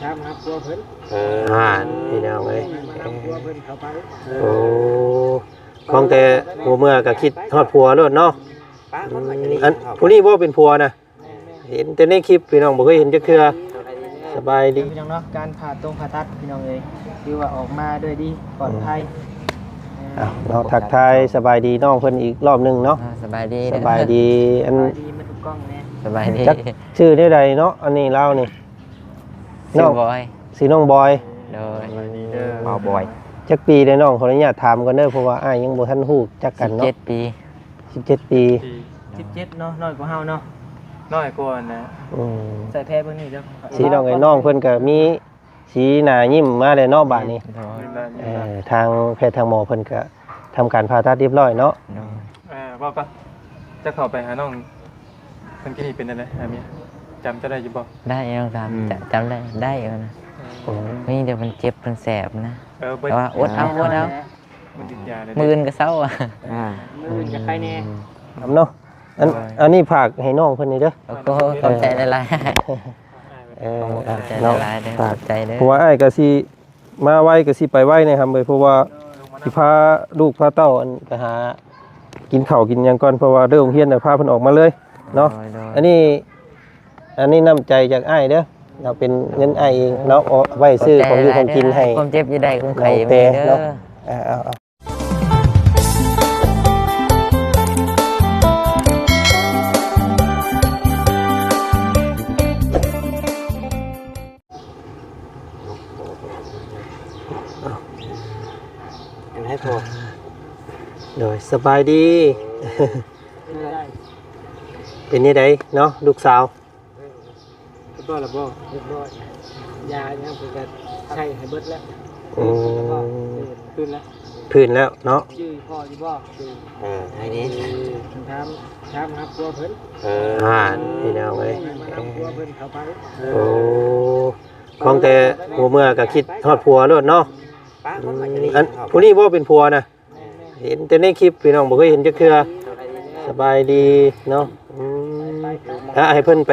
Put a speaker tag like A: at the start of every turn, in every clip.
A: ถามหาผัวเพิ่น
B: พี่น้องเอ้ย
A: ถามผัวเพิ่นเข้าไป
B: โอ้ของแต่หัวเมื่อก็คิดทอดผัวโลดเนาะอันผู้นี้บ่เป็นผัวนะเห็นแต่ในคลิปพี่น้องบ่เคยเห็นจักเทื่อสบายดี
A: พี่น้องเนาะการผ่าตัดพี่น้องเอ้ยคือว่าออกมาด้วยดีปลอดภัย
B: เราทักทายสบายดีน้องเพิ่นอีกรอบนึงเนาะ
C: สบายดี
B: สบายดีอัน
A: ดีมาถูกกล้องแน่
C: สบายดี
B: จักชื่อได้ใดเนาะอันนี้เล่านี่
C: น้องบอย
B: สิน้องบอย
C: โดย
B: บ่บอยจักปีได้น้องขออนุญาตถามก่อนเด้อเพราะว่าอ้ายยังบ่ทันฮู้จักกันเนาะ
C: 17 ปี
B: 17 ปี
A: 17เนาะน้อยกว่าเฮาเนาะ
D: น้อยกว่านะ
A: ใส่แพ้เบิ่งนี่เด้อ
B: สีน้องไอ้น้องเพิ่นก็มีสีหน้ายิ้มมาเลยเนาะบัดนี้ทางแพทย์ทางหมอเพิ่นก็ทำการผ่าตัดเรียบร้อยเนาะ
D: ว่าก็จะเข้าไปหาน้องเพิ่นกินนี่เป็นอะไรหาเมียจำจะได้อยู่บ่
C: ได้น้องจำได้อยู่นะนี่เดี๋ยวมันเจ็บมันแสบนะแต่ว่าอดเอา
D: มันติดยาเลย
C: มือก็เศร้า
A: มือจะใครแน่
B: เนาะอันนี้ฝากให้น้องเพิ่นนี่เด้อ
C: ขอบใจหลาย
B: น้อง
C: ฝากใจเด้อ
B: เพราะว่าอ้ายก็สิมาไวก็สิไปไวนะครับเพราะว่าสิพาลูกพาเต้าอันไปหากินข้าวกินหยังก่อนเพราะว่าเด้อโรงเรียนน่ะพาเพิ่นออกมาเลยเนาะอันนี้น้ำใจจากอ้ายเด้อเราเป็นเงินอ้ายเองเนาะเอาไว้ซื้อของอยู่ของกินให้
C: ความเจ็บอยู่ได้ความไข้อยู่เด้อ
B: ให้พอโดยสบายดีเป็นนี่ไดเนาะลูกสาว
A: เรียบร้อยแล้วบ่เรียบร้อยยาเนี่ยเพิ่นก็ใช้ให้เบิดแล้วขึ้นแล้ว
B: พื้นแล้วเนาะ
A: ชื่อพ่ออยู่บ่
C: ให้นี้
A: ถามหาผัวเพิ่น
B: พี่น้องเอ้ย
A: ถามผัวเพิ่นเข้าไป
B: โอ้ของแต่หัวเมื่อก็คิดทอดผัวโลดเนาะอันผู้นี้บ่เป็นผัวนะเห็นแต่ในคลิปพี่น้องบ่เคยเห็นจักเทื่อสบายดีเนาะให้เพิ่นไป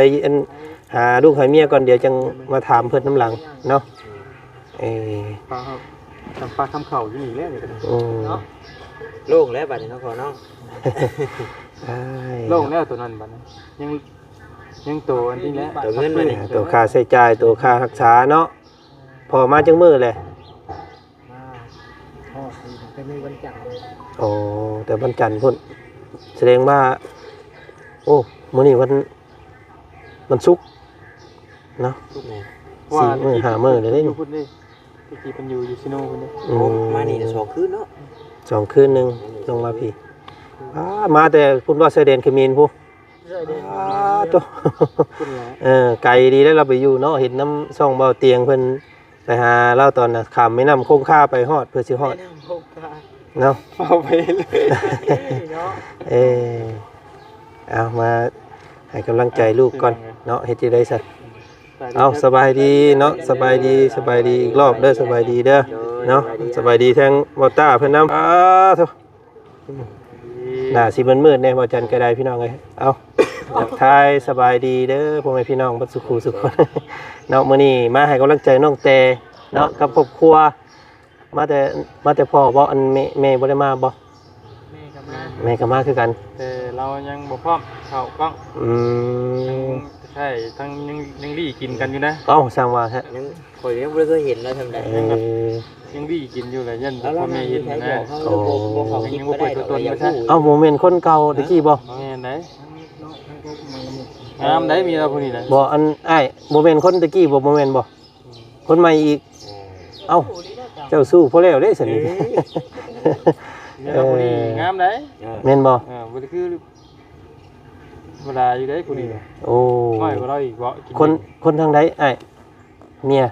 B: หาลูกหาเมียก่อนเดี๋ยวจังมาถามเพิ่นน้ำหลังเนาะ
D: ปลาครับจำปลาคำเข่าอยู่นี่แล้วนี่
A: เนาะ
C: โล่งแล้วบัดนี้เนาะพ่อเนาะ
D: โล่งแล้วตัวนั้นบัดนี้ยังโตอันนี้แล้ว
C: ตัวเงินมานี่
B: ตัวค่าใช้จ่ายตัวค่ารักษาเนาะพอมาจังมื้อเลย
A: แต่มีวันจันทร์
B: โอ้แต่วันจันทร์พุ่นแสดงว่าโอ้มื้อนี้วันศุกร์เนาะ4 มื้อ5 มื้อเลยเด้
D: อยู่พุ่นเด้ที่เพิ่นอยู่ซิโนพุ่นเด้
C: มานี่2คืนเนาะ
B: 2คืนนึงลงมาพี่มาแต่พุ่นว่าชายแดนเขมรพุตัวไกลดีแล้วเราไปอยู่เนาะเห็นน้ำซ่องเบาเตียงเพิ่นไปหาเล่าตอนน่ะข้ามแม่น้ำคงคาไปฮอดเพื่อสิฮอดเนาะ
D: เอาไปเลย
A: เนาะ
B: เอามาให้กำลังใจลูกก่อนเนาะเฮ็ดจังได๋ซะเอาสบายดีเนาะสบายดีอีกรอบเด้อสบายดีเด้อเนาะสบายดีทั้งบ่ต้าเพิ่นนำโธ่น่าสิมืดๆแน่บ่จันก็ได้พี่น้องเอ้ยเอาทักทายสบายดีเด้อพ่อแม่พี่น้องเบิดสุขสุขคนเนาะมื้อนี้มาให้กำลังใจน้องแต่เนาะกับครอบครัวมาแต่พ่อบ่อันแม่บ่ได้มาบ่แม่ก็มาคือกัน
D: แต่เรายังบ่พร้อมเข้ากล้องใช่ทั้งยังดีกินกันอยู่นะ
B: เอ้าสร้างว่าฮะ
C: ยังข่อยยังบ่เคยเห็นเราทำได้
D: ยังดีกินอยู่เลยยันพ่อแม่เห็นนะ
B: โอ้
D: ยังบ่เปิดตัวตนไม่ใช่
B: เอ้าโมเมนต์คนเก่าตะกี้บ่
D: แม่นไหนงามได้มีเราผู้นี้นะ
B: บ่อันอ้ายโมเมนต์คนตะกี้บ่โมเมนต์บ่คนใหม่อีกเอ้าเจ้าสู้พอแล้วเด้ซั่นนี่
D: เราผู้นี้งามได้
B: แม่นบ่
D: บ่ได้คือเวลาอยู่ได้ผู้นี้
B: โอ้
D: น้อยกว่าเราอีกบ่
B: คนทางใดอ้ายเมีย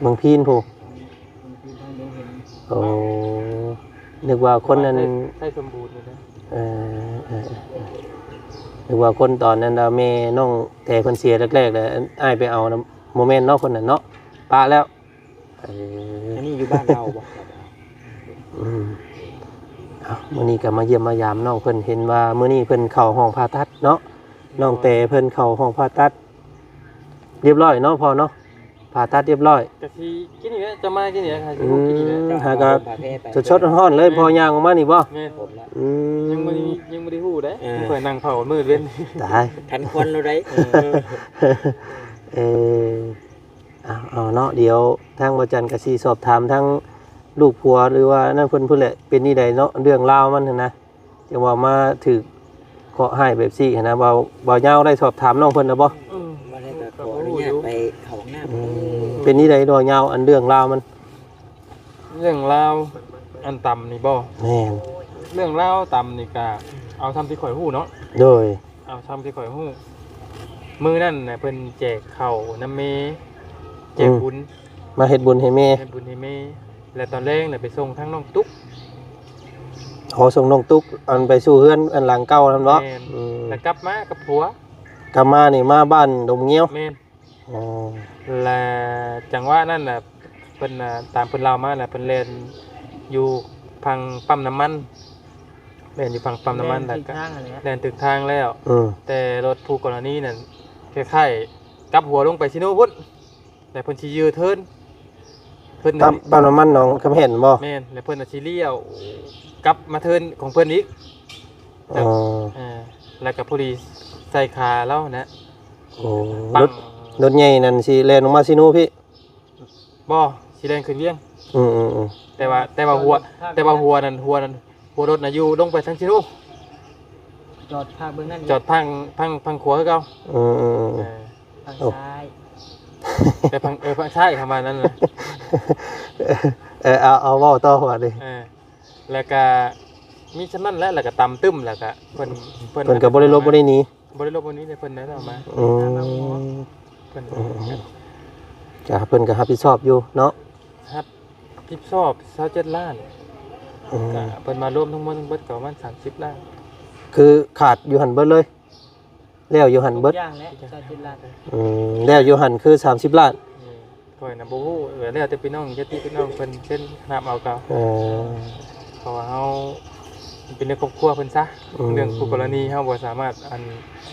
B: เมืองพีนผู้โอ้นึกว่าคนนั้น
D: ใช่สมบูรณ์เลยนะ
B: นึกว่าคนตอนนั้นแม่น้องแต่เพิ่นเสียแรกๆเลยอ้ายไปเอาโมเมนต์เนาะคนนั้นเนาะปะแล้ว
C: อันนี้อยู่บ้านเราบ่
B: มื้อนี้ก็มาเยี่ยมมายามน้องเพิ่นเห็นว่ามื้อนี้เพิ่นเข้าห้องผ่าตัดเนาะน้องแต่เพิ่นเข้าห้องผ่าตัด เรียบร้อยเนาะพอเนาะผ่าตัดเรียบร้อย
D: กะสิกินนี่แหละจะมากินนี่แหละค่ะสิพวกกินนี่แหละ
B: หากะสดๆร้อนๆเลยพอย่างออกมานี่บ่
D: แม่
A: ผมละ
D: ยังบ่ได้ฮู้เด้ข่อยนั่งเผามืดเว้น
B: ตาย
A: ทันควันเราได้
B: เออเอาเนาะเดี๋ยวทางบ่จันก็สิสอบถามทั้งลูกผัวหรือว่านั่นเพิ่นแหละเป็นนี่ใดเนาะเรื่องราวมันน่ะนะจังว่ามาถึกเคาะให้แบบซี่นะบ่ยาวได้สอบถามน้องเพิ่นแล้วบ่
A: มาได้ก็ขออนุญาตไปเข้าห้องน้ำ
B: เป็นนี่ใดดอกยาวอันเรื่องราวมัน
D: เรื่องราวอันต่ำนี่บ่
B: แม่น
D: เรื่องราวต่ำนี่ก็เอาทำที่ข่อยฮู้เนาะ
B: โดย
D: เอาทำที่ข่อยฮู้มื้อนั้นน่ะเพิ่นแจกข้าวน้ำเมแจกบุญ
B: มาเฮ็ดบุญให้แม่
D: ให้บุญให้เมและตอนแรกน่ะไปส่งทั้งน้องตุ๊ก
B: ขอส่งน้องตุ๊กอันไปสู่เฮือนอันหลังเก่านั่นเนาะ
D: แม่นแล้วกลับมากับผัว
B: กลับมานี่มาบ้านดมเงี้ยว
D: แม่น
B: อ๋อ
D: และจังหวะนั่นน่ะเพิ่นน่ะตามเพิ่นเล่ามาน่ะเพิ่นเล่นอยู่พังปั๊มน้ำมันเล่นอยู่พังปั๊มน้ำมันแล้วก็เล่นตึกทางแล้ว แต่รถผู้กรณีนั่นคล้ายๆกลับหัวลงไปซิโนพุ่นแต่เพิ่นสิยือเทิร์นเพิ่น
B: ปั๊มน้ำมันหนองคำเห็นบ่
D: แม่นแล้วเพิ่นน่ะสิเลี้ยวกลับมาเทิร์นของเพิ่นอีก
B: อ๋อ
D: แล้วก็พอดีใส่ขาแล้วนะ
B: โอ้
D: ปั
B: รง ถรถใหญ่นั่นสิแล่นลงมาซิโนพี่
D: บ่สิแรงขึ้นเวียง
B: อืม
D: แต่ว่าหัวรถน่ะอยู่ลงไปทางซิโน
A: จอดภาคเบื้องนั่น
D: จอดพังขวาคือเก่า
B: อืม
A: ทางซ้าย
D: แต่พังซ้ายประมาณนั้นน่ะ
B: เอาเว้าต่อว่าดิ
D: แล้วก็มีฉะนั้นแล้วก็ตำตึ้มแล้วก็เพิ่น
B: เพิ่นก็บ่ได้ลบบ่ได้หนี
D: บ่ได้ลบวันนี้เลยเพิ่นได้เอามา
B: อืม
D: เพิ่น
B: จ้ะเพิ่นก็รับผิดชอบอยู่เนาะ
D: ครับทิปชอบ27ล้าน
B: อืม
D: ก็เพิ่นมารวมทั้งหมดทั้งเบิดก็ประมาณ30ล้าน
B: คือขาดอยู่หันเบิดเลยแล้วอยู่หันเบิด
A: ย่างและชาติลาด
B: แล้วอยู่หันคือ30ล้าน
D: ข่อยน่ะบ่ฮู้แล้วแต่พี่น้องญาติพี่น้องเพิ่นเช่นนับเอาเก่าเพราะว่าเฮาเป็นในครอบครัวเพิ่นซะเรื่องผู้กรณีเฮาบ่สามารถ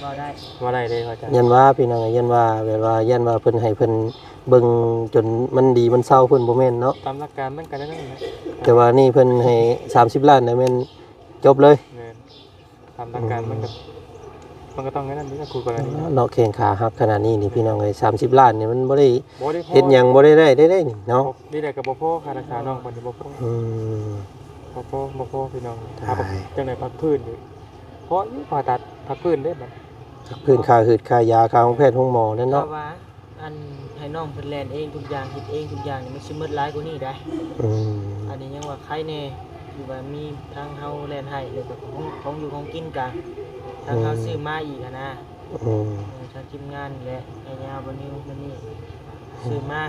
A: รอได้
D: ว่าได้เลยว่าจัง
B: ยันว่าพี่น้องยันว่าแบบว่ายันว่าเพิ่นให้เพิ่นเบิ่งจนมันดีมันเศร้าเพิ่นบ่แม่นเนาะ
D: ตามหลักการมันก็ได้นั่นแหละ
B: แต่ว่านี่เพิ่นให้30ล้านน่ะแม่นจบเลย
D: แม่นตามหลักการมันก็ต้องงั้นนั่นนี่ก็คู่กรณี
B: เนาะแข่งขาหักขนาดนี้นี่พี่น้องเอ้ย30ล้านนี่มันบ่ได้
D: บ่ได้พอ
B: เฮ็ดหยังบ่ได้นี่เนาะ
D: นี่แหละก็บ่พอค่ารักษาน้องคนนี้บ่พอ บ่พอพี่น้องครับจังได๋พักพื้นอยู่เพราะอยู่ผ่าตัดพักพื้นได้บัด
B: พื้นค่าหืดค่ายาค่าของแพทย์ของหมอนั่น
A: เพ
B: เนาะ
A: ราะว่าอันให้น้องเพิ่นแลนเองทุกอย่างเฮ็ดเองทุกอย่างนี่มันสิหมดหลายกว่านี้ได้ อันนี้ยังว่าใครแน่คือว่ามีทางเฮาแลนให้แล้วก็ของอยู่ของกินกันทางเฮาซื้อมาอีกนะทางทีมงานและไอ้ยาวบ่นิวมันนี่ซื้อมา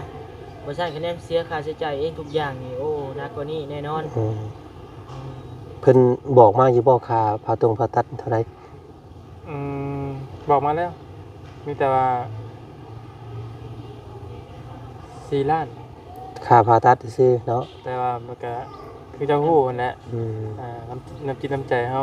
A: บ่ใช่คะแนนเสียค่าใช้จ่ายเองทุกอย่างนี่โอ้หนักกว่านี้แน่นอน
B: เพิ่นบอกมาอยู่บ่ค่าผ่าตัดเท่าไหร่
D: บอกมาแล้วมีแต่ว่า4ล้าน
B: ค่าผ่าตัดซื่อเนาะ
D: แต่ว่ามันก็คือเจ้าฮู้นั่นแหละน้ำจิตน้ำใจเฮา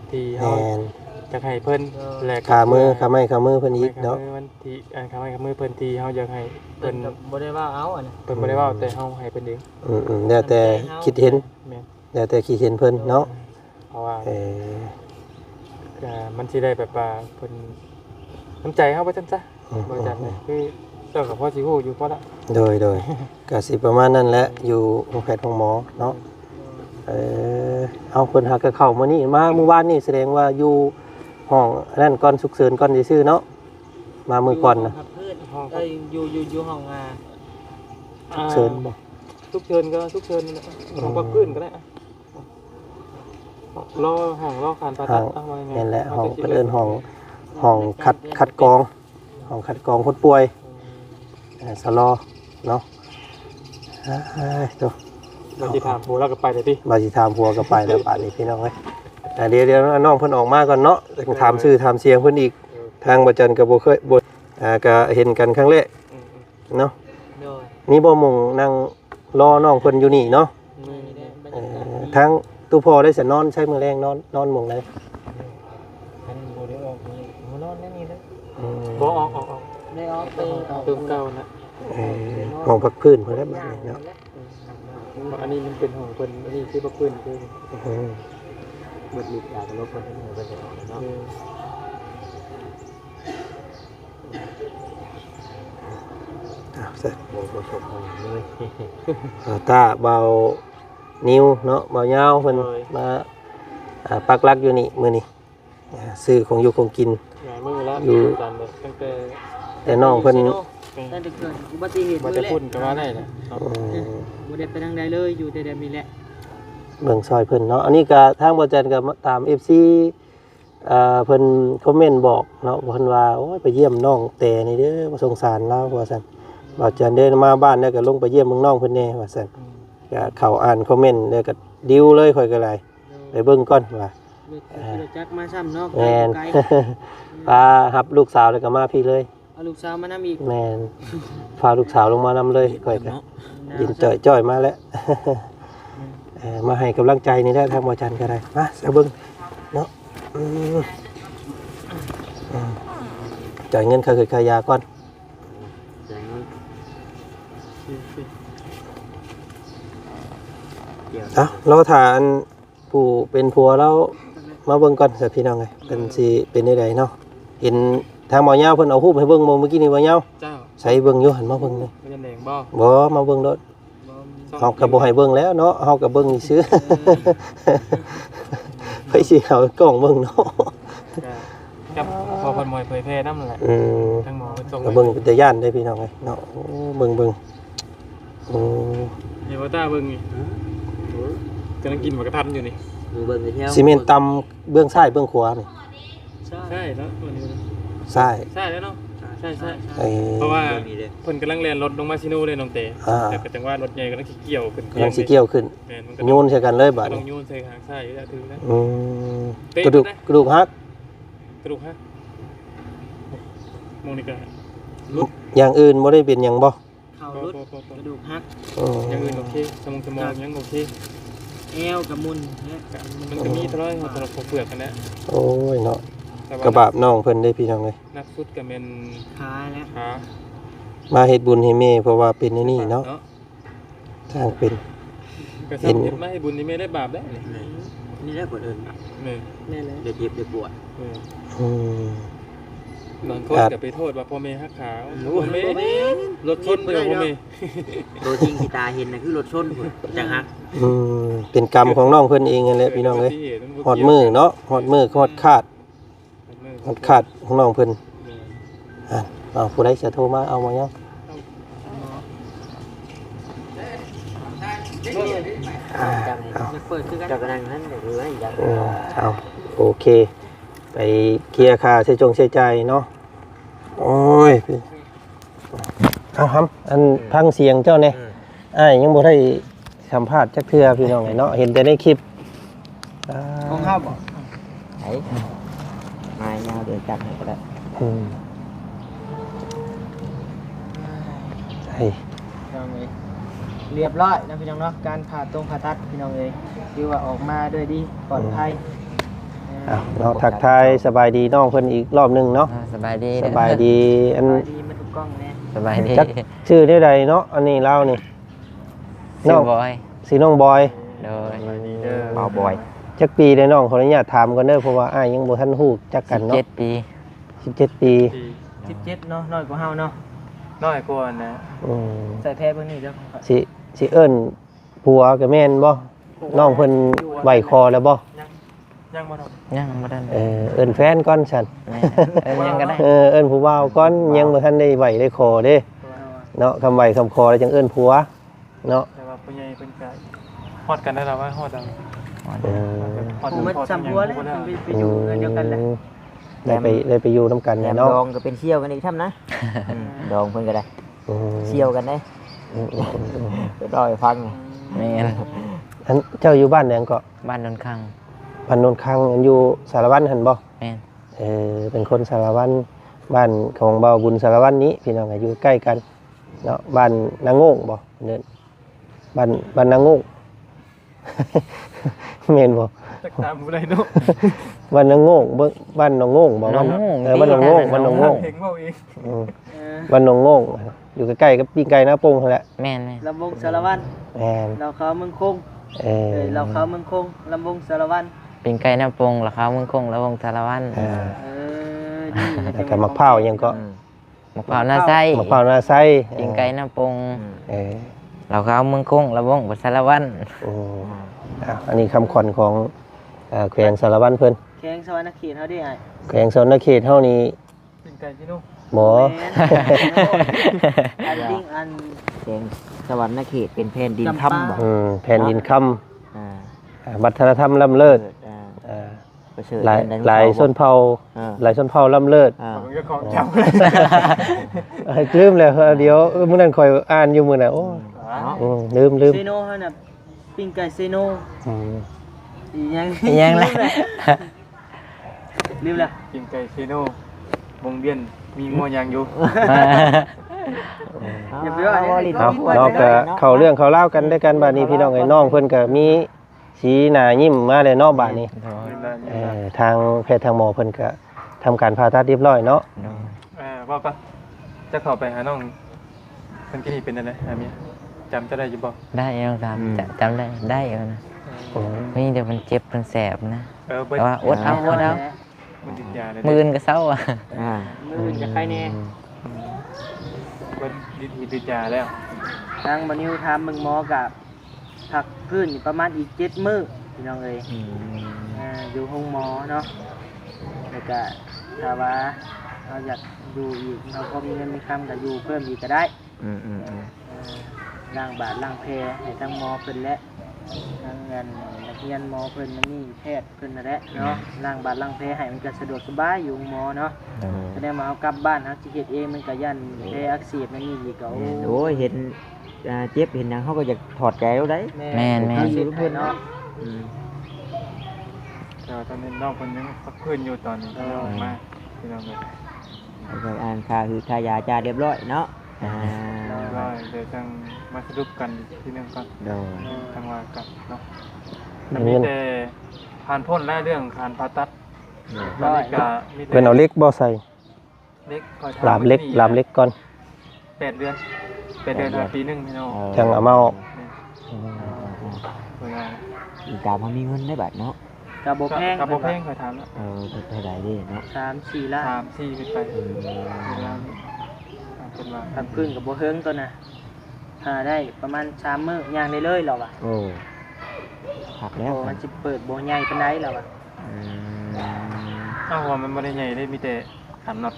D: ที่เฮา
B: แม่น
D: อยากให้เพิ่นและ
B: ขามือขาไม้ขามือเพิ่นอีกเนาะ
D: มันที่ขาไม้ขามือเพิ่นที่เฮาอยากให้
A: เพิ่
D: เพิ่
A: น
D: น
A: ก็บ่ได้ว่าเอาอ่ะนะ
D: เพิ่นบ่ได้เว้าแต่เฮาให้เพิ่นเอง
B: แล้วแต่คิดเห็น
D: แม่น
B: แล้วแต่คิดเห็นเพิ่นเนาะ
D: เพราะว่ามันสิได้แบบว่าเพิ่นน้ำใจเฮาว่าซั่นซะบ่จัดเลยคือเจ้ากับพ่อสิฮู้อยู่พอละ
B: โดยก็สิประมาณนั้นแหละอยู่โรงแพทย์ของหมอเนาะเอาเพิ่นหาก็เข้ามื้อนี้มาเมื่อวานนี่แสดงว่าอยู่ห้องนั่นก่อนฉุกเฉินก่อนซื่อๆเนาะมามื้อก่อนนะ
A: อยู่ห้อง
B: ฉุกเฉินบ่
D: ทุกเชิญก็ทุกเชิญห้องปักพื้นก็ได้รอห้องรอการผ่าตัดว่าไง
B: นั่นแหละห้องเพิ่นเอิ้นห้องคัดกรองห้องคัดกรองคนป่วยสลอเนาะตัว
D: เราสิถามผัวเราก็ไปเลยติ
B: บาสิถามผัวก็ไปแล้วป่านนี้พี่น้องเอ้ยเดี๋ยวน้องเพิ่นออกมาก่อนเนาะถามชื่อถามเสียงเพิ่นอีกทางบ่จันก็บ่เคยบ่ก็เห็นกันครั้งแรกเนาะมีบ่มงนั่งรอน้องเพิ่นอยู่นี่เนาะทางตู้พ่อได้สินอนใช้มื้อแรงนอนหม่องใด
A: ท่านบ่ได้ออกนี่มานอนนั่นนี่เด้อ
D: บ่ออก
A: ใน ได้ออกไป
D: ตัวเก่านะ
B: ห้องพักพื้นเพิ่นได้บ้านนี่เนาะ
D: อันนี้มันเป็นของเพิ่นอันนี้คือบ่เพิ่นคือ
A: เบิดลิดอยากลบมันเหนือไปเนาะ
B: เสร็จ
A: โบชมเลย
B: ตาเบานิ้วเนาะเบายาวเพิ่นมาปักหลักอยู่นี่มื้อนี้ซื้อของอยู่ของกิน
D: หลายมื้อแล้วจันตั้งแต่
B: แต่น้องเพิ่น
A: แต่เกิดอุบัติเหตุ
D: บ่
A: มือ
D: จะ
A: แหละ
D: พูดก็ว่าได้นะ
A: บ่ได้ไปทางใดเลยอยู่แต่เดิมนี่แหละ
B: เบิ่งซอยเพิ่นเนาะอันนี้ก็ทางบ่จันก็ตาม FC เพิ่นคอมเมนต์บอกเนาะเพิ่นว่าโอ้ยไปเยี่ยมน้องแต่นี่เด้อบ่สงสารเราว่าซั่นบ่จันเด้มาบ้านแล้วก็ลงไปเยี่ยมเมืองน้องเพิ่นแน่ว่าซั่นก็เข้าอ่านคอมเมนต์แล้วก็ดิวเลยค่อยก็ได้ไปเบิ่งก่อนว่า
A: จักมาซ้ำเนาะ
B: แม่น พารับลูกสาวแล้วก็มาพี่เลย
A: เอาลูกสาวมานำอีก
B: แม่นพาลูกสาวลงมานำเลยค่อยก็ยินจ่อยๆมาแล้ว มาให้กำลังใจนี่ได้ทางบ่จันก็ได้มาซะเบิ่งเนาะจ่ายเงินค่าคือค่ายาก่อนเราถามผู้เป็นผัวแล้วมาเบิ่งก่อนสิพี่น้องไงเป็นสิเป็นได้เนาะเห็นทางหมอยาวเพิ่นเอารูปให้เบิ่งเมื่อกี้นี่บ่ยาว
D: เจ้า
B: ใส่เบิ่งอยู่หันมาเบิ่งเลย
D: มันจะแหน่งบ่
B: บ่มาเบิ่งโดดเฮาก็บ่ให้เบิ่งแล้วเนาะเฮาก็เบิ่งซื่อไปสิเอากล้องเบิ่งเนาะ
D: กับพอเพิ่นมวยเผยแพร่นำนั่นแหละทั้งหมอเพิ่นส่ง
B: ก็เบิ่งเป็นตาย่านได้พี่น้องไงเนาะโอ้เบิ่งโอ้
D: เดี๋ยวตาเบิ่งนี่กำลังกินหมูกระทันอยู่นี่
A: เบิ่งไปเที่ยว
B: ซีเมนต์ตำเบื้องซ้ายเบื้องขวานี่
D: ใช่แล้ววันนี้
B: ซ้าย
D: ใช่แล้วเนาะใช่
B: เพ
D: เพราะว่าเพิ่นกำลังแล่นรถลงมาซิโน่เลยน้องเต๋
B: อ่า
D: แต่ก็จังว่ารถใหญ่กำลังเกี่ยวขึ้น
B: กำลังสิเกี่ยวขึ้น
D: แม่นมันก็
B: โยนใส่กันเลยบาด
D: ต้อ
B: นี้
D: งโยนใส่หางซ้ายแล้วถือแล้ว
B: อืมกระดูกฮัก
D: กระดูกฮะมองนี่ก็
B: อย่างอื่นบ่ได้เป็นหยังบ่
A: เข่ารุดกระดูกหัก
D: อย่างอื่นโอเคสมองยังโอเค
A: เอวกับมุนเนี่ย
D: มันก็มีเท่าไหร่สำหรับเปลือกกันนะ
B: โอ้ยเนาะกระบาบน้องเพิ่นได้พี่น้องเลย
D: นักฟุตก็เป็น
A: ขาแล้ว
D: ขา
B: มาเฮ็ดบุญให้แม่เพราะว่าเป็นไอ้นี่เนาะทางเป็น
D: ก็สร้างเฮ็ดมาให้บุญนี่ไม่ได้บาปได้นี่
A: นี่แหละคนอื่น
D: นี่
A: แน่เลยเดี๋ยวเจ็บเดี๋ยวปวด
B: อืม
D: บางคนก็ไปโทษว่าพ่อแม่ฮักขาวพ่อแม่รถชนเดียวพ่อแม่
A: โดยจริงที่ตาเห็นน่ะคือรถชนพุ่นจังหัก
B: เป็นกรรมของน้องเพิ่นเองนั่นแหละพี่น้องเอ้ยฮอดมือเนาะฮอดมือฮอดขาดของน้องเพิ่นเอาผู้ใดจะโทรมาเอามายัง
A: เปิดคือกันจากนั้นนั่นหรือว่าอย่าง
B: เอาโอเคไปเคลียร์ค่าใช้จงใช้ใจายเนาะโอ้ยพี่เอาครับอันพังเสียงเจ้าเนี่ยยังบ่ได้สัมภาษณ์จักเทื่อพี่น้องไงเนาะเห็นแต่ในคลิป
A: ของข้าวบ่ไหนมายาวเดี๋ยวจับให้ก็ได้ เรียบร้อยนะพี่น้องเนาะการผ่าตัดพี่น้องเลยคือว่าออกมาด้วยดีปลอดภัย
B: เราทักทายสบายดีน้องเพิ่นอีกรอบหนึงเนาะ
C: สบายดี
B: สบายดีอัน
A: ดีมันถูกกล้องแน่
C: สบายดี
B: จักชื่อได้ใดเนาะอันนี้เล่านี่
C: ชื่อบอย
B: สีน้องบอย
C: โดย
A: เบาบ่อย
B: จักปีได้น้องขออนุญาตถามก่อนเด้อเพราะว่าอ้ายยังบ่ทันฮู้จักกันเนาะ
C: 7 ปี
B: 17 ปี
A: 17เนาะน้อยกว่าเฮาเนาะ
D: น้อยกว่านะ
A: ใส่แพ้เบิ่งนี่เด้อ
B: สิเอิ้นผัวกับแม่นบ่น้องเพิ่นไหวคอแล้วบ่
D: ยังบ่ทำ
C: ยังบ่ทัน
B: เอิ้นแฟนก่อนซั่น
C: ยังก็ได้
B: เอิ้นผู้บ่าวก่อนยังบ่ทันได้ไหวได้คอเด้เนาะคำไหวคำคอแล้วจังเอิ้นผัวเนาะ
D: แต่ว่าผู้ใหญ่เป็นกายฮอดกันได้แล้วว่าฮอดดัง
A: ผมมันจำหัวแล้วไปอยู่กันเดียวกันแหละ
B: ได้ไปอยู่นํกัน
A: แหลม
B: เนาะ
A: ดองก็เป็นเชี่ยวกันอีกท่ำนะดองเพิ่นก็ได้เชี่ยวกันได้ไปรอให้ฟัง
C: แม่น
B: อันเจ้าอยู่บ้านไหนก็
C: บ้านนนคัง
B: พันนนคังอันอยู่สารวัตรหั่นบ่
C: แม่น
B: เป็นคนสารวัตรบ้านของเบาบุญสารวัตรนี้พี่น้องอยู่ใกล้กันเนาะบ้านนางโง่บ่เดินบ้านนางโง่ แม่นบ่
D: จักถามผู้ใดเนาะ
B: บ้านนางโง่งบ้านนางโง่งบ่บ้านบ้านนางโง่งบ้านนางโง่ง
D: เพลงเว้าเอง
B: อืมบ้านนางโง่งอยู่ใกล้ๆกับปิ้งไก่นาโป่งนั่นแหละ
C: แม่น
A: ลำวงสารวัตร
B: แม่น
A: เราเขาเมืองคง เราเขาเมืองคงลำวงสารวัตร
C: เป็นไก่น้ำปงราคาเมืองคงแล้ววงสารวัตร
A: นี่
B: แล้วก็มะพร้าวยังก็
C: มะพร้าวหน้าไส้
B: มะพร้าวนาไส้
C: เป็นไก่น้ำปง
B: อ
C: เราเขาเมืองคงแล้ววงสารวัตร
B: อันนี้คำขวัญของแขวงสารวัตรเพิ่น
A: แข้งสวรรค์เขตเขาได้ไง
B: แขวงสนเขตเฮานี่
D: เป็นไก่ที่นู่น
B: หมอ
A: อันดิ้งอัน
E: แกงสวรรค์เขตเป็นแผ่นดินถ้ำบ่
B: แผ่นดินค
E: อ่า
B: ำวัฒนธรรมล้ำเลิศ
E: อ่าประเสริฐ
B: หลาย
E: แดน
B: หลายชนเผ่า
E: อ่า
B: หลายชนเผ่าล้ำเลิศ
E: อ่า
D: ผมก็ของจำ
B: ลืมแล้วเดี๋ยวมื้อนั้นข่อยอ่านอยู่มื้อน่ะโอ้ลืม
A: เซโนเขาน่ะปิ้งไก่เซโน
B: อืม
A: อีหยัง
C: ยังแหละ
A: ลืมละ
D: กินไก่เชโน่วงเวียนมีงัวยางอยู่
A: อย่าไปว่า
B: ครับเนาะก็เข้าเรื่องเข้าเล่าวกันด้วยกันบัดนี้พี่น้องไอ้น้องเพิ่นก็มีสีหน้ายิ้มมาเลยเนาะบัดนี้ทางแพทย์ทางหมอเพิ่นก็ทำการผ่าตัดเรียบร้อยเนาะ
D: ว่าปะจะเข้าไปหาน้องเพิ่นกี่เป็นอะไรอาเมียจำจะได้อยู่บ่
C: ได้ยังตามจำได้นะนี่เดี๋ยวมันเจ็บมันแสบนะ
D: เบิด
C: แต่ว่าอดเอา
D: มันติดยาเลย
C: มือนก็เศร้าอ่ะ
E: อ่า
A: มือจะใครแน่
D: เบิดติดยาแล้ว
A: ทางบันิวทำมึงหมอกับผักพื้นอยู่ประมาณอีก7 มื้อพี่น้องเอ้ยอยู่ห้องหมอเนาะแล้วก็ถ้าว่าเราอยากอยู่อีกเราก็มีเงินมีคำก็อยู่เพิ่มอีกก็ได้ ล้างบาดล้างแผลให้ทั้งหมอเพิ่นและทั้งเงินนักเรียนหมอเพิ่นมันนี่แพทย์เพิ่นนั่นแหละเนาะล้างบาดล้างแผลให้มันก็สะดวกสบายอยู่หมอเนาะแสดงมาเอากลับบ้านเฮาสิเฮ็ดเองมันก็ยันแผลอักเสบนั่นนี่อีกก็
E: โอ้ยเห็นเจ็บเห็นหยังเขาก็อยากถอดแก้วได้
C: แม่น
A: สิเพิ่นเนาะ
D: แต่ตอนนี้น้องคนยังพักพื้นอยู่ตอนนี้ออกมาพี่น้องเลย
E: ไปอ่านค่าคือค่ายาจ่ายเรียบร้อยเนาะอ่า
D: ว่าเดี๋ยวจังมาสรุปกันอีกทีหนึงก่อน
E: โดย
D: ทางว่ากันเนาะมีแต่ผ่านพ้นแล้วเรื่องการผ่าตัดตอนนี้ก็มีแต่
B: เพิ่นเอาเล็กบ่ใส่
D: เล็กคอย
B: ลามเล็กก่อน
D: 8 เดือน8 เดือนปีหนึงพี่น้อง
B: จังเอามาออก
D: ตัวงาน
E: อีกตามเขามีเงินได้บัดเนาะ
A: ก็บ่แพง
D: กับโบเพ่งคอยถามแล้ว
E: เท่าไหร่ดิเนาะ
A: 3-4ล้าน
D: 3-4ขึ้นไปเวลาเป็นว่า
A: ทำพื้นก็บ่เฮิงตัวน่ะหาได้ประมาณ3 มื้อย่างได้เลยแล้วว่ะ
E: โอ้หักแล้ว
A: โอ้มันสิเปิดบ่ใหญ่ปานใดแล้วว่ะ
D: อ้าวมันไม่ได้ใหญ่ได้มีแต่ขันน็อต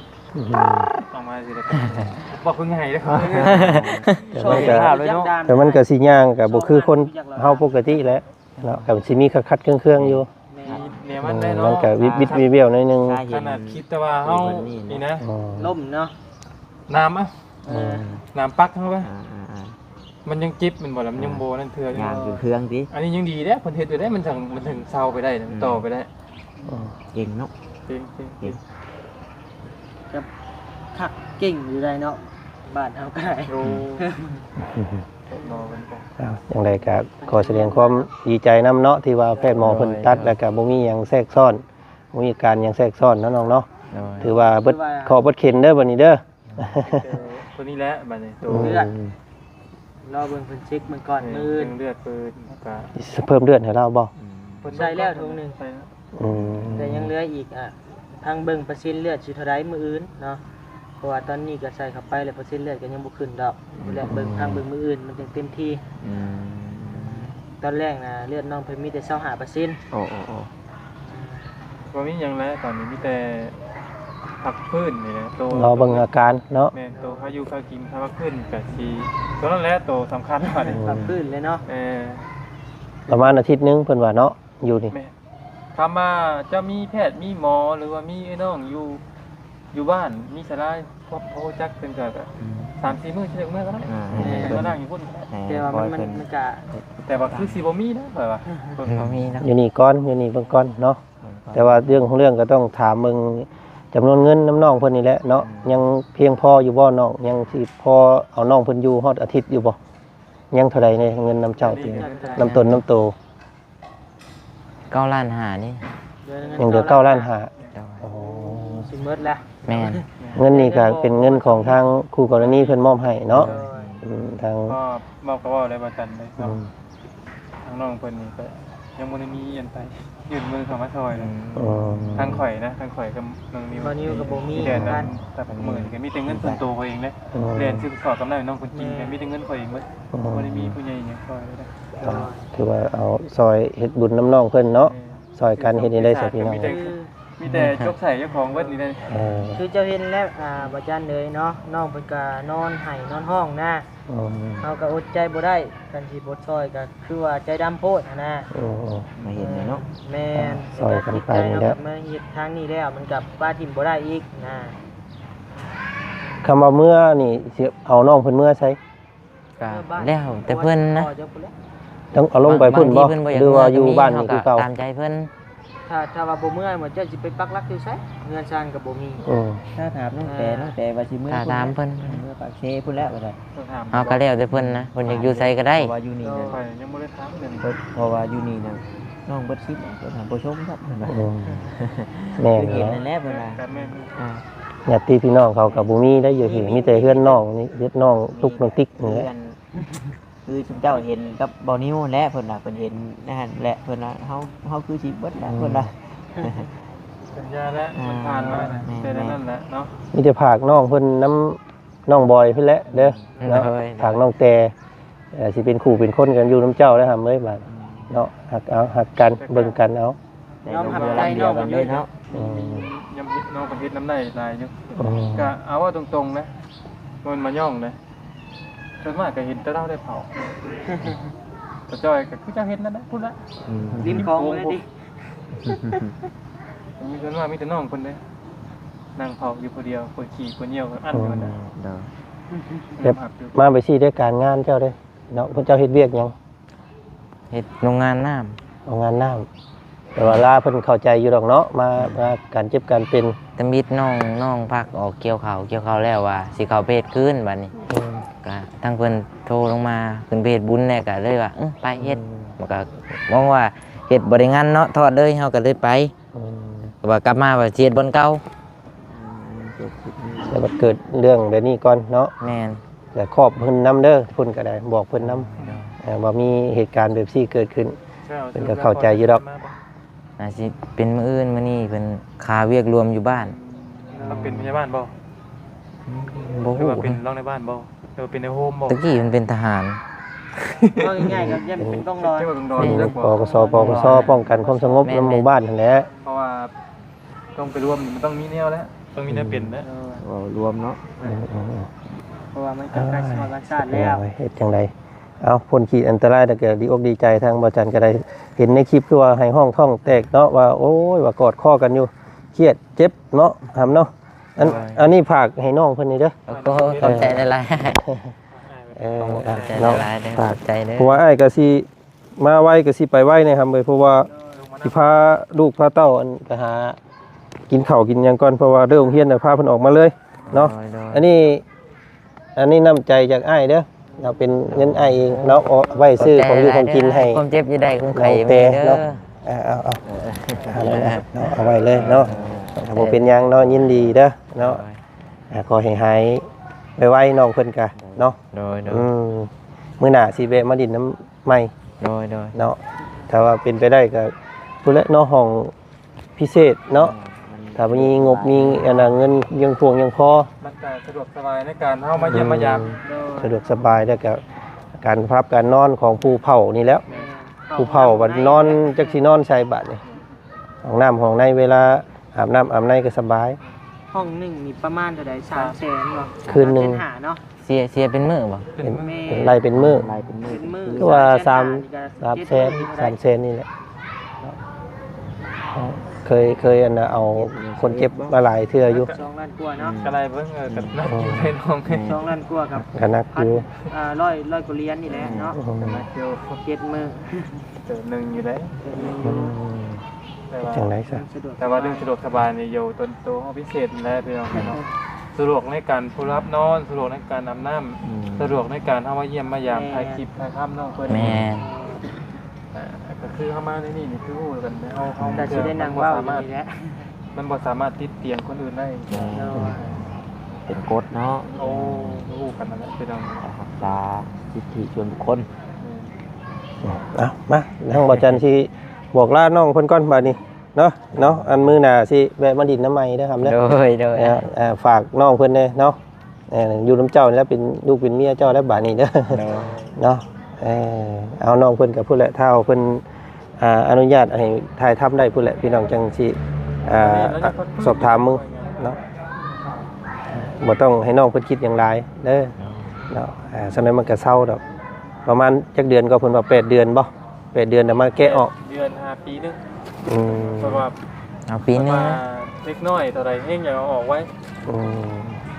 D: ออกมาสิแล้วบอกเพิ่งใหญ่เลยครับ
B: แต่มันก็สิย่างก็บ่คือคนเฮาปกติแหล้วเนาะก็สิมีคัดๆเครื่องๆอยู่
D: เนี่ยมันได้
B: มั
D: เนาะ
B: นก็วิดวิเวียวหน่อยนึง
D: ขนาดคิดแต่ว่าเฮานี่นะ
A: ล่มเนาะ
D: น้ำอ่ะน้ำปักเข้าไป
E: อ่า
D: มันยังจิบมันบ่ล่ะมันยังโบนั่นเถื่อน
E: งานคือเครื่องดิ
D: อันนี้ยังดีเด้เพิ่นเฮ็ดอยู่ได้มันถึงเซาไปได้มันต่อไปได้
E: เก่งเนาะ
D: จริง
A: คักเก่งอยู่ได้เนาะบ้านเฮาก็ได้
D: ๆรู้รอกันก่อน
B: อย่างไรก็ขอแสดงความดีใจนํเนาะที่ว่าแพทย์หมอเพิ่นตัดแล้วก็บ่มีหยังแทรกซ้อนบ่มีการหยังแทรกซ้อนเนาะน้องเนาะถือว่าเบิดขอเบิดเข็นเด้อบัดนี้เด้อ
D: ตัวนี้แหละบัดนี้ตัว
A: เลือดรอเบิ่งเพิ่นเช็คมันก่อนมื้อ
D: เลือดปืนก็
B: เพิ่มเลือดให้เราบ่
A: ใส่แล้วถุงหนึง
D: ใส่แล้ว
A: แต่ยังเหลืออีกทางเบิ่งเปอร์เซ็นต์เลือดสิเท่าใดมื้ออื่นเนาะเพราะว่าตอนนี้ก็ใส่เข้าไปแล้วเปอร์เซ็นต์เลือดก็ยังบ่ขึ้นดอกแล้วเบิ่งทางเบิ่งมื้ออื่นมันจึงเต็มที่ตอนแรกนะเลือดน้องเพิ่นมีแต่25%
E: โอ้
D: ว่ามีหยังแล้วตอนนี้มีแต่พักพื้นนี่นะตัว
B: รอเบิ่งอาการเนาะ
D: แม่นตัวเขาอยู่เขากินเขาพักพื้นก็สิตัวนั้นแหละตัวสำคัญกว่านี่
A: ปรับขึ้นเลยเนาะ
B: ประมาณอาทิตย์นึงเพิ่นว่าเนาะอยู่นี่
D: แม่คำว่าจะมีแพทย์มีหมอหรือว่ามีไอ้น้องอยู่บ้านมีสลายพบโพจักเป็นก็3-4 มื้อเช้ามื้อก็ได้มานั่งอยู่พุ่น
A: แต่ว่ามันก็
D: แต่ว่าคือสิบ่มีนะแบบว่า
C: บ่มีนะ
B: อยู่นี่ก่อนอยู่นี่เบิ่งก่อนเนาะแต่ว่าเรื่องของเรื่องก็ต้องถามเบิ่งจำนวนเงินน้ำน้องเพิ่นนี่แหละเนาะยังเพียงพออยู่บ่น้องยังสิพอเอาน้องเพิ่นอยู่ฮอดอาทิตย์อยู่บ่ยังเท่าใดในเงินน้ำเจ้าติน้ำตนน้ำโต
C: 9 ล้าน5นี่
B: ยังเหลือ9ล้านห้า
C: โดย
B: อ๋อ
A: สิหมดแล้ว
C: แม่น
B: เงินนี่ก็เป็นเงินของทางคู่กรณีเพิ่นมอบให้เนาะทาง
D: ก็บอกก็ว่าได้ประกันเลยครับ
B: อืม
D: ทางน้องเพิ่นนี่ก็ยังบ่ได้มีอันไปยื่นมือเข้ามาซอยเลย
B: อืม
D: ทางข่อยนะทางข่อยกับน้องนิว
A: บ่นิวกับบ่มี
D: เดือน
A: กั
D: นั้น นแต่ผมมือก็มีแต่เงินส่วนตัวเขาเองเลย
B: อืม
D: เรียนซื้อสอบกำไรน้องคนจริงก็มีแต่เงินข่อยเองหมดบ่ได้มีผู้ใหญ่หยังซอยเลยนะ
B: ถือว่าเอาซอยเฮ็ดบุญน้ำน้องเพิ่นเนาะซอยกันเฮ็ดให้ได้สักพี่น้อง
D: มีแต่ยกใส่เจ้าของเบิดนี่เลย
B: เออ
A: คือเจ้าเห็นแล้วบ่จันเลยเนาะน้องเพิ่นก็นอนไห้นอนห้องนะ
B: อืม
A: เฮาก็อดใจบ่ได้กันสิบ่ซอยก็คือว่าใจดำโพดนะ
B: อืม
E: มาเห็นเลยเนาะ
A: แม่น
B: ซอยกันไปนี่แหละ
A: มาเฮ็ดทางนี้แล้วมันกับป้าทิ่มบ่ได้อีกนะ
B: คำว่าเมื่อนี่สิเอาน้องเพิ่นเมื่อใช้
C: ก็แล้วแต่เพิ่นนะ
B: ต้องเอาลงไปพุ่นบ่
C: บางทีเพิ่นบ่อยาก
B: หรือว่าอยู่
C: เมื่
B: บ้าน
C: ก็
B: นี่คือเก่า
C: ตามใจเพิ่น
A: ถ้าว่าบ่เมื่อยมันจะสิไปปักหลักอยู่ไสเงินซ่านก็บ่มี
B: อืม
E: ถ้าถามน้องแต่ว่าสิเมื่อ
C: ถ้าถามเพิ่น
E: เมื่อปากเชพุ่นแล้วว่าได้
D: ต้องถาม
C: เอาก็แล้วแต่เพิ่นนะเพิ่นอยากอยู่ไสก็ได้
E: เพราะว่าอยู่นี่นะ
D: ข่อยยังบ่ได้ถามเรื่อง
E: เพราะว่าอยู่นี่นะน้องเบิดชิดนะเพิ่นถามผู้ชมครับเพิ่นว่า
B: อืมแม่น
E: คือเห็น
B: แห
E: นั่
B: ละ
E: นแหละเพิ่นว่า
D: กันแม่น
E: อ่า
B: ญาติพี่น้องเขาก็บ่มีได้อยู่ที่มีแต่เฮือนน้องนี่เฮ็ดน้องทุกน้องติ๊กนี่แหละ
E: คือชุมเจ้าเห็นกับบ่อนิ้วและเพิ่นน่ะเพิ่นเห็นนั่นแหละเพิ่นว่าเฮาคือสิเบิดแหละเพิ่นว่า
D: สัญญาแล้วมันผ่านมาแต่นั่นแหละเนาะ
B: มีแต่ผากน้องเพิ่นน้ำน้องบอยเพิ่นแหละเด้อเนาะผากน้องแต่สิเป็นคู่เป็นคนกันอยู่น้ำเจ้าแล้วทำเอ้ยบาดเนาะหักกันเบิ่งกันเอา
E: ได้ลงเรือลำเดียวกันเลยเนาะ
B: อืม
D: ยังน้องประเทศน้ำได้หลายอยู่
B: อืม
D: ก็เอาว่าตรงๆนะมันมาย่องเลยส่วนมากก็เห็นแต่เราได้เผาแต่จอยก็คือเจ้าเห็นนั่นแหละพูดละ
A: ริมคลองเลยดิ
D: มีส่วนมากมีแต่น้องคนเดียวนั่งเผาอยู่คนเดียวคนขี่คนเหี่ยวอันกันนะ
E: เด้อ
B: เดี๋ยวมาไปชี้ได้การงานเจ้าเด้อเนาะเพิ่นเจ้าเฮ็ดเวียกหยัง
C: เฮ็ดโรงงานน้ำ
B: เอางานน้ำแต่ว่าลาเพิ่นเข้าใจอยู่ดอกเนาะมาการเจ็บการเป็น
C: แต่มิดน้องพักออกเกี่ยวข้าวแล้วว่าสิเข้าเพศคืนบัดนี้
B: อืม
C: ก็ทางเพิ่นโทรลงมาเพิ่นไปเฮ็ดบุญแน่ก็เลยว่าไปเฮ็ดมันก็มองว่าเฮ็ดบ่ได้งานเนาะทอดเลยเฮาก็เลยไป
B: อืม
C: ว่ากลับมาว่าสิเฮ็ดบ่อนเก่า
B: แล้วก็เกิดเรื่องแบบนี้ก่อนเนาะ
C: แม่น
B: แต่ครอบเพิ่นนํเด้อเพิ่นก็ได้บอกเพิ่นนํว่ามีเหตุการณ์แบบนี้เกิดขึ้น เพิ่นก็เข้าใจอยู่ดอก
C: อาจสิเป็นมื้ออื่นมื้อนี้เพิ่นคาเวียกรวมอยู่บ้าน
D: เราเป็นพยาบาลบ่
C: บ่
D: หรือ
C: ฮู้
D: ว่าเป็นรองในบ้านบ่หรือว่าเป็นในโฮมบ่
C: ตะกี้มันเป็นทหาร
A: ก็ง่ายๆก็ยังเป็นต้องรอ
D: เจ้าต้องโดน
C: นี่
D: เรื่อง
B: ปกสป้องกันความสงบในหมู่บ้านนั่นแหละ
D: เพราะว่าต้องไปรวมมันต้องมีแนวแล้วต้องมีแนวเป็นนะ
E: รวมเนาะ
A: เพราะว่ามันก็ใกล้สิฮอดวันชาติแล้ว
B: เฮ็ดจังไดเอาพ้นขีดอันตรายแต่ก็ดีอกดีใจทางบ่จันก็ได้เห็นในคลิปคือว่าให้ห้องท้องแตกเนาะว่าโอ้ยว่ากอดคอกันอยู่เครียดเจ็บเนาะหำเนาะอันนี้ฝากให้น้องเพิ่นนี่เด้อ
C: ก็ขอบใจหลาย
B: เออ
C: ๆขอบใจ
B: เนาะ
C: หลายๆเด้อข
B: ฝา
C: อก บใจเด้อ
B: เพราะว่าอ้ายก็สิมาไว้ก็สิไปไว้นะครับเพราะว่าสิพาลูกพาเต้าอันไปหากินข้าวกินหยังก่อนเพราะว่าเรื่องโรงเรียนน่ะพาเพิ่นออกมาเลยเนาะ
C: โดย
B: อันนี้น้ำใจจากอ้ายเด้อเราเป็นเงินอ้ายเองเนาะเอาไว้ซื้อของอยู่ของกินให้
C: ความเจ็บอยู่ได้ของใคร
B: น้อง
C: ไม่
B: เต
C: เด้อ
B: เนาะเอาไว้เลยเนาะถ้าบ่เป็นหยังเนาะยินดีเด้อเนาะขอให้หายไวๆน้องเพิ่นกะเนาะ
C: โดย
B: มื้อหน้าสิแวะมาดินน้ำใหม่
C: โดย
B: เนาะถ้าว่าเป็นไปได้ก็พุ่นแหละเนาะห้องพิเศษเนาะถ้ามีงบมีอันน่ะเงินยังพวงยังพอ
D: มันก็สะดวกสบายในการเข้ามาเยี่ยมมายาม
B: สะดวกสบายแล้วก็การพับการนอนของผู้เผานี่แหล้วผู้เผาบัดนอนจักสินอนใส่บัดนี่ห้องน้ำห้องในเวลาอาบน้ำอาบในก็สบาย
A: ห้องหนึงมีประมาณเท่าใด300,000บ่
B: คืนหนึ่ง
A: หาเนาะ
C: เสียเป็นมื้อบ่
B: เป็นไรเป็นมือ
E: ลายเป็นมือ
A: เป็นมื้อ
B: ก็ว่า
A: 300,000
B: 3แสนนี่แหละเคยอันน่ะเอาคนเจ็บมาหลายเทื่ออยู่
A: 2ล้านกว่าเนาะ
D: อะไรเบิ่งกับนักกินให้น้องให้
A: 2ล้านกว่ากับ
B: ก็นักอยู่
A: ร้อยกว่าเหรียญนี่แหละเนาะ
D: มาเที่ยว
A: 7 มื้อ
D: เจอหนึ่งอยู่แล้ว
B: อืม
D: แต่ว่า
B: จังไรซะ
A: สะดวก
D: แต่ว่าเรื่องสะดวกสบายนี่อยู่ต้นโตของพิเศษและพี่น้องเนาะสะดวกในการผู้รับนอนสะดวกในการอาบน้ำสะดวกในการเข้ามาเยี่ยมมายามถ่ายคลิปถ่ายภาพน้องเพิ่น
C: แม่น
D: ก็ ก็คือเข้ามาในนี่คือฮู้กันเฮา
A: แต่สิได้นั่งเว้าอยู่นี่แหละ
D: มันบ่สามารถติดเตียงคนอื่นได้
E: เป็นกฎเนาะ
D: โอ้ฮู้กันนั่นแหละพี่น้อง
E: รักษาสิทธิส่วนบุคคล
B: เอามาทางบ่จันสิบอกลาน้องเพิ่นก่อนบัดนี้เนาะอันมื้อหน้าสิแวะมาดินน้ำใหม่เด้อครับเด้อ
C: โดย
B: ฝากน้องเพิ่นเด้เนาะอยู่น้ำเจ้านี่แล้วเป็นลูกเป็นเมียเจ้าแล้วบัดนี้เด้อเนาะเอาน้องเพิ่นกับผู้แหละถ้าเอาเพิ่นอนุญาตให้ถ่ายทำได้ผู้แหละพี่น้องจังสิสอบถามมึงเนาะบ่ต้องให้น้องเพิ่นคิดอย่างไรเด้อเนาะสมัยมันก็เศร้าดอกประมาณจักเดือนก็เพิ่นว่า8 เดือนบ่8 เดือนน่ะมาแกะออก
D: เดือน5ปีนึง เพราะ
B: ม
D: ว่า
C: เอาปีนึง
D: ว่าเล็กน้อยเท่าไรเองอย่าเอาออกไว้
B: อืม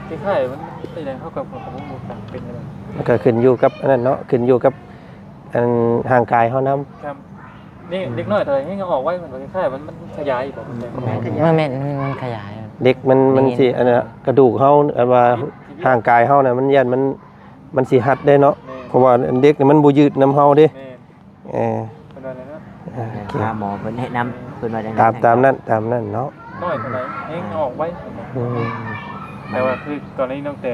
D: ที่ค่ายมันเป็นอะไรเข้ากับของหมู่ต่างเป็นอะไร
B: มันก็ขึ้นอยู่กับอันนั้นเนาะขึ้นอยู่กับอันห่างกายเฮานำ
D: ครับนี่เล็กน้อยเท่าไรเองเอาออกไว้มันที่ค่ายมันขยายบอก
C: มันขยาย
B: เด็กมันสิอันน่ะกระดูกเฮาอันว่าห่างกายเฮาน่ะมันยันมันสิหัดได้เนาะเพราะว่าเด็กนี่มันบ่ยืดนำเฮาเด้
D: แม่
B: เออ
D: เป็นอะไรนะ
E: หาหมอเพิ่นแนะนำเพิ่นว่าจัง
B: ตามนั้นเนาะ
D: น้อยเท่าไรเองเอาออกไว้
B: อืม
D: แต่ว่าคือตอนนี้น้องแต่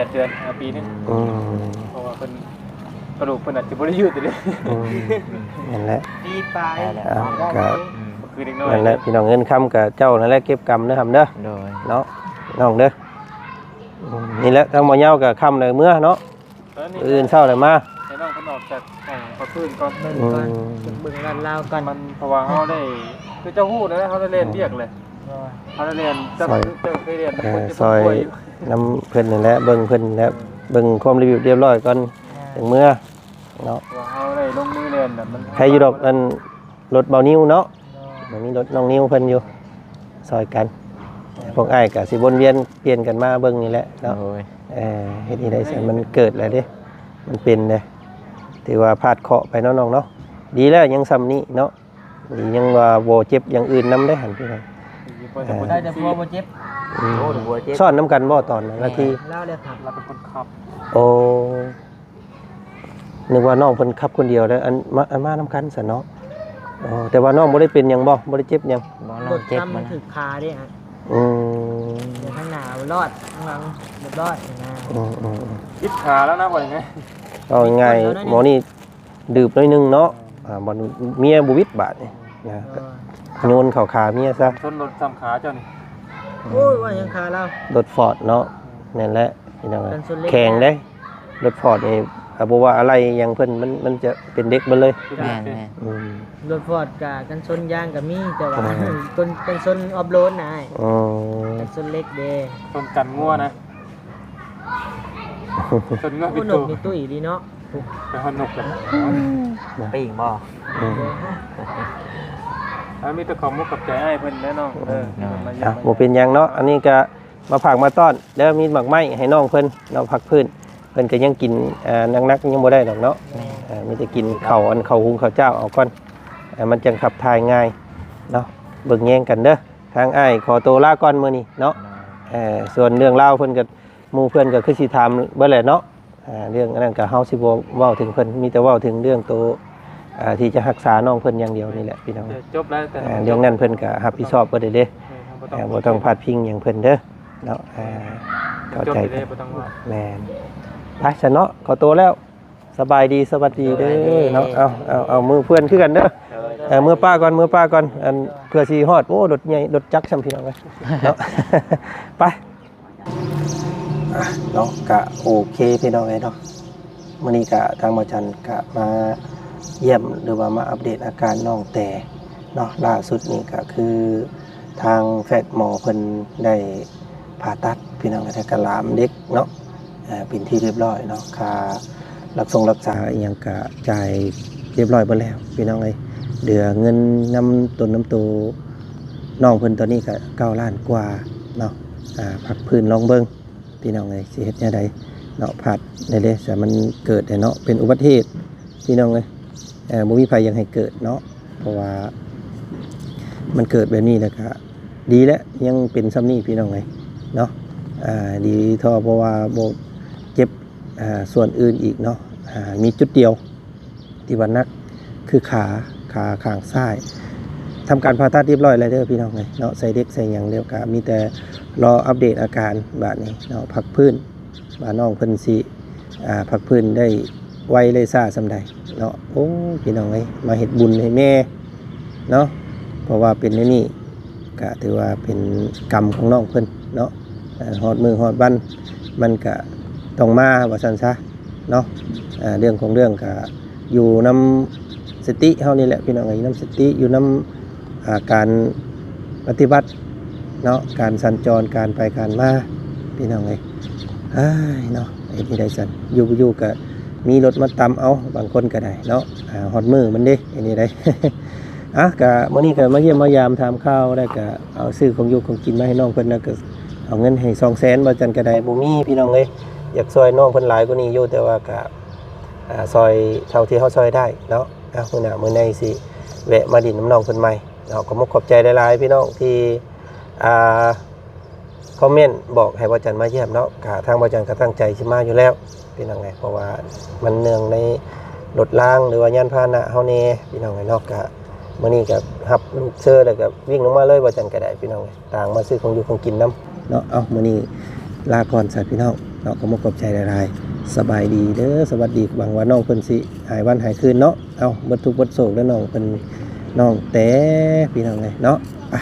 D: 8 เดือน5 ปีนึง
B: อืม
D: เพราะว่าเป็นกระดูกเป็นอาจจะบริยืดเลย
B: อืมนั่นแหละ
A: ปีปลาย
B: ก็
D: คือเด็กน้อย
B: นั่นแหละพี่น้องเงินค้ำกับเจ้านั่นแหละเก็บกรรมเด้อครับเด้อ
C: โดย
B: เนาะน้องเด้อนี่แหละทั้งหมอเหย้ากับค่ำเลยเมื่อเนาะอื่นเช้าเลยมา
D: ให้น้องเขาออกจากของพระพื้นก่อน
A: เบิ่งก่อนเบิ่งร้านลาวก่อน
D: มันเพราะว่าเขาได้คือเจ้าหู้นะเขาได้เรียนเรียกเลยเขาได้เรียนเจ้าเคยเรียนคนจะ
B: ซอย
D: ป่วยอยู่
B: น้ำเพิ่นนั่นแหละเบิ่งเพิ่นแล้วเบิ่งความรีวิวเรียบร้อยก่อนถึงเมื่อเนาะ
D: ว่าเขาได้ลงมือเรียนแบบมัน
B: ใครอยู่ดอกอันรถเบานิ้วเนาะมันมีรถน้องนิ้วเพิ่นอยู่ซอยกันพวกอ้ายก็สิวนเวียนเปลี่ยนกันมาเบิ่งนี่แหละเนาะ
C: โดย
B: เฮ็ดอีได้ซะมันเกิดแล้วเด้มันเป็นเด้ถือว่าพลาดเคราะห์ไปเนาะน้องเนาะดีแล้วยังซ้ำนี้เนาะดียังว่าบ่เจ็บอย่างอื่นนำได้หั่นพี่น้อง
A: ได้แต่พอบ่เจ็บ
E: โอ้หัวเจ็บ
B: ซ่อนน้ำกันบ่ตอนนาที
A: เล่าเลยครับ
D: เราเป็นคนขับ
B: โอ้นึกว่าน้องเพิ่นขับคนเดียวแล้วอันมาน้ำกันซะเนาะอ๋อแต่ว่าน้องบ่ได้เป็นหยังบ่ได้เจ็บหยัง
C: บ่
A: ร
C: เรา
A: ถ
C: เจ็บ
A: ทำ
C: มั
A: มัน นถือคาเด้ฮะ
B: อืม
A: เดี๋ยวข้างหน้ารอดข้างหลังเรียบร้อยนะ
D: ยิบขาแล้วนะว่าอย่างไง
B: เอาง่ายๆหมอนี่ดื่มหน่อยนึงเนาะบ่เมียบ่วิดบาดนี่นะโยนเข้าขาเมียซะ
D: ชนรถซ้ำขาเจ้านี่
A: โอ้ยว่ายังคาเรา
B: รถฟอร์ดเนาะนั่นแหละพี่น้อง
A: เป็นส่วนเล็ก
B: แข็งได้รถฟอร์ดนี่บ่ว่าอะไรหยังเพิ่นมันจะเป็นเด็กเบิดเลย
C: แม่น
B: อืม
A: รถฟอร์ดกับกันชนยางกับมีแต่ว่าคนกันชนออฟโรดนะ
B: อ๋อ
A: กันชนเล็กเด้
D: ชนกันงัวนะชนงัว
A: ผู้
D: ปิด
A: หน
D: ตั
A: ก
D: ว
A: นี่ตุ้ยดีเนาะ
D: ไปหนกเลย
E: ปิ้งบ่
B: อืม
D: มีแต่ของมุกกับใจให้เพิ่นแน่นอนมาเยี่ย
B: อ่ะ
D: ม
B: บ่เป็นหยังเนาะอันนี้ก็มาผักมาต้อนแล้วมีหมักไม้ให้น้องเพิ่นเนาะผักพื้นเพิ่นก็ยังกินนักๆยังบ่ได้ดอกเนาะมีแต่กินข้าวข้าวหุงข้าวเจ้าเอาก่อนมันจังขับถ่ายง่ายเนาะเบิ่งแย่งกันเด้อทางอ้ายขอตัวลาก่อนมื้อนี้เนาะส่วนเรื่องราวเพิ่นก็หมู่เพิ่นก็คือสิถามเบิดแหละเนาะเรื่องอันนั้นก็เฮาสิบ่เว้าถึงเพิ่นมีแต่เว้าถึงเรื่องตัวที่จะรักษาน้องเพิ่นอย่างเดียวนี่แหละพี่น้อง
D: จบแล้วแต่
B: เรื่องนั้นเพิ่นก็รับผิดชอบเบิดเด้ บ่ต้องพาดพิงหยังเพิ่นเด้อเนาะเข้า
D: จบ
B: ใจ
D: เลยบ่ต้องว่า
B: แม่นไปซะเนาะขอตัวแล้วสบายดีสวัสดีเด้อเนาะเอามือเพื่อนคือกันเด้อมือป้าก่อนอันเพื่อสิฮอดโอ้รถใหญ่รถจักรซ้ำพี่น้องเอ้ยเนาะ ไปเนาะก็โอเคพี่น้องเอ้ยเนาะมื้อนี้ก็ทางหมอจันก็มาเยี่ยมหรือว่ามาอัปเดตอาการน้องแต่เนาะล่าสุดนี่ก็คือทางแพทย์หมอเพิ่นได้ผ่าตัดพี่น้องแต่กระหลามเด็กเนาะเป็นที่เรียบร้อยเนาะค่ารักษาอีหยังก็จ่ายเรียบร้อยเบิดแล้วพี่น้องเอ้ยเหลือเงินน้ำตัวน้องเพิ่นตอนนี้ก็9 ล้านกว่าเนาะพักพื้นลองเบิ่งพี่น้องเอ้ยสิเฮ็ดแนวใดเนาะผ่าได้เด้แต่มันเกิดเนาะเป็นอุบัติเหตุพี่น้องเอ้ยบ่มีภัยอยากให้เกิดเนาะเพราะว่ามันเกิดแบบนี้แล้วก็ดีแล้วยังเป็นซ้ำนี้พี่น้องเอ้ยเนาะดีท่อเพราะว่าบ่เจ็บส่วนอื่นอีกเนาะมีจุดเดียวที่ว่านัก คือขาข้างซ้ายทำการผ่าตัดเรียบร้อยแล้วเด้อพี่น้องเลยเนาะใส่เด็กใส่หยังเดียวกันมีแต่รออัปเดตอาการบาดนี้เนาะพักพื้นบาดน้องเพิ่นสิพักพื้นได้ไวเลยซ่าสำใดเนาะโอ้พี่น้องเลยมาเฮ็ดบุญให้แม่เนาะเพราะว่าเป็นในนี่ก็ถือว่าเป็นกรรมของน้องเพิ่นเนาะฮอดมือฮอดวันมันก็ต้องมาว่าซั่นซะเนาะเรื่องของเรื่องก็อยู่นำสติเฮานี่แหละพี่น้องเอ้ยนำสติอยู่นำการปฏิบัติเนาะการสัญจรการไปการมาพี่น้องเอ้ยเนาะไอ้ที่ได้สั่นอยู่ก็มีรถมาตำเอาบางคนก็ได้เนาะฮอดมือมันเด้ไอ้นี่ได้ ก็มื้อนี้ก็มาเยี่ยมมายามถามข่าวได้ก็เอาซื้อของอยู่ของกินมาให้น้องเพิ่นแล้วก็เอาเงินให้200,000บ่จันก็ได้บ่มีพี่น้องเอ้ยอยากซอยน้องเพิ่นหลายกว่านี้อยู่แต่ว่าก็ซอยเท่าที่เฮาซอยได้เนาะมื้อหน้ามื้อในสิแวะมาดินน้ำน้องเพิ่นใหม่เนาะก็ขอบใจหลายๆพี่น้องที่คอมเมนต์บอกให้บ่จันมาเยี่ยมเนาะก็ทางบ่จันก็ตั้งใจสิมาอยู่แล้วพี่น้องเอ้ยเพราะว่ามันเนื่องในรถรางหรือว่ายานพาหนะเฮาแน่พี่น้องเอ้ยเนาะก็มื้อนี้ก็หับลูกเชอแล้วก็วิ่งลงมาเลยบ่จันก็ได้พี่น้องต่างมาซื้อของอยู่ของกินนำเนาะมื้อนี้ลาก่อนสัตว์พี่น้องเนาะก็ขอบใจหลายๆสบายดีเด้อสวัสดีหวังว่าน้องเพิ่นสิหายวันหายคืนเนาะเบิดทุกข์เบิดโศกแล้วน้องเพิ่นน้องแต่พี่น้องเนาะไป